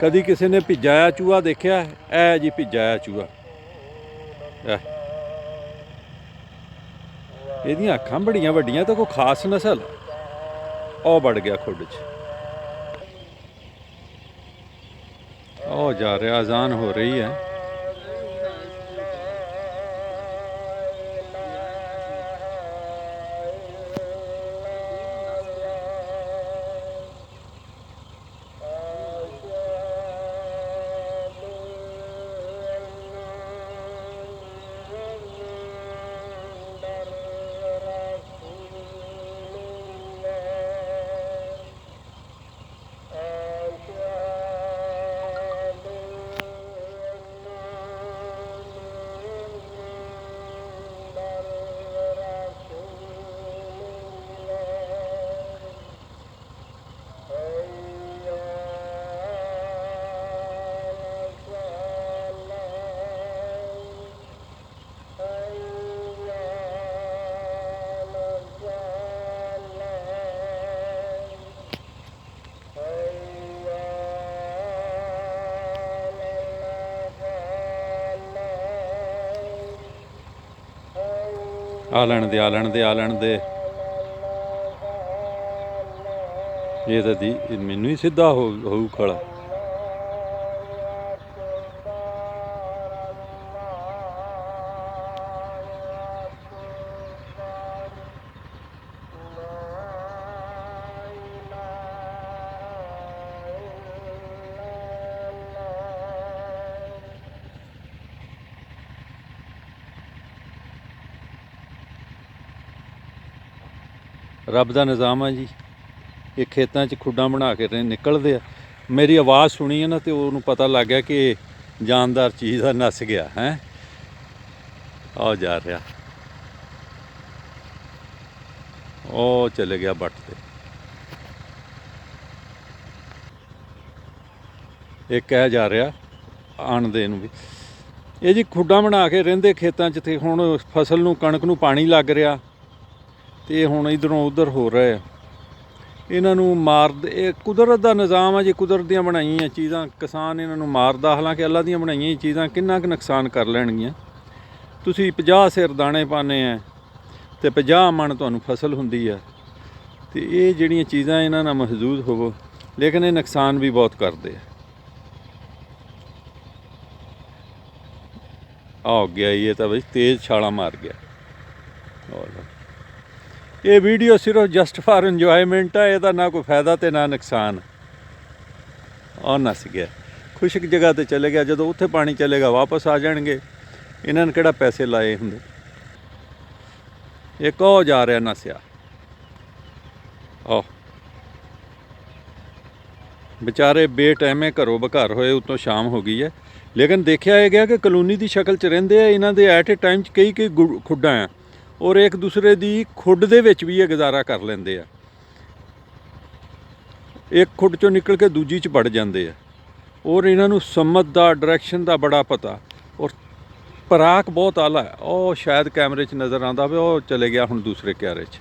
कदी किसी ने भिजाया चूहा देखा? है जी भिजाया चूहा। ਇਹਦੀਆਂ ਅੱਖਾਂ बड़ियां ਵੱਡੀਆਂ तो कोई खास नस्ल ਉਹ ਵੜ ਗਿਆ खुड च। ਉਹ जा रहा, अजान हो रही है। आ लैन दे, आ लैन दे, आ लैन दे। ये तो दी मैनू ही सीधा हो खड़ा। रब का निज़ाम है जी। ये खेतों च खुड्डां बना के निकलते हैं। मेरी आवाज़ सुनी है ना तो उन्होंने पता लग गया कि जानदार चीज़ है, नस गया है। आ जा रहा, ओ चले गया बट ते। एक कह जा रहा आन दे भी ये जी खुड्डां बना के रहिंदे खेतों च। ते हुण फसल नूं कणक नूं पानी लग रहा ते हुण इधरों उधर हो रहे। इन्हां नूं मार ये कुदरत का निज़ाम है जी। कुदरत दियां बनाईयां चीज़ां किसान इन्हां नूं मारदा। हालांकि अल्लाह दियां बनाईयां चीज़ां किन्ना क नुकसान कर लैणगियां। तुसीं 50 सिर दाणे पाने हैं ते 50 मन तुहानूं फसल हुंदी है। ते ये जिहड़ियां चीज़ां इन्हां नाल महदूद होवो, लेकिन ये नुकसान भी बहुत करदे आ। आ गया ये तो बई तेज़ छाला मार गया। ये वीडियो सिर्फ जस्ट फॉर इंजॉयमेंट है। इसका ना कोई फायदा तो ना नुकसान। और नस गया, खुशक जगह पर चले गया। जो उत्थे पानी चलेगा वापस आ जाएंगे। इन्होंने किहड़ा पैसे लाए होंगे। एक हो जा रहा नसिया। आह बेचारे बेटैमे घरों बघर होए, उतों शाम हो गई है। लेकिन देखा यह गया कि कलोनी की शक्ल च रहिंदे आ। इन्हां दे एट ए टाइम कई खुड्डां आ और एक दूसरे की खुड दे विच भी ये गुजारा कर लेंदे आ। एक खुड चों निकल के दूजी च वड़ जाते हैं। और इन्हों समझ का डायरैक्शन का बड़ा पता और पराक बहुत आला है। और शायद कैमरे च नज़र आता भी, वो चले गया हुण दूसरे क्यारे च।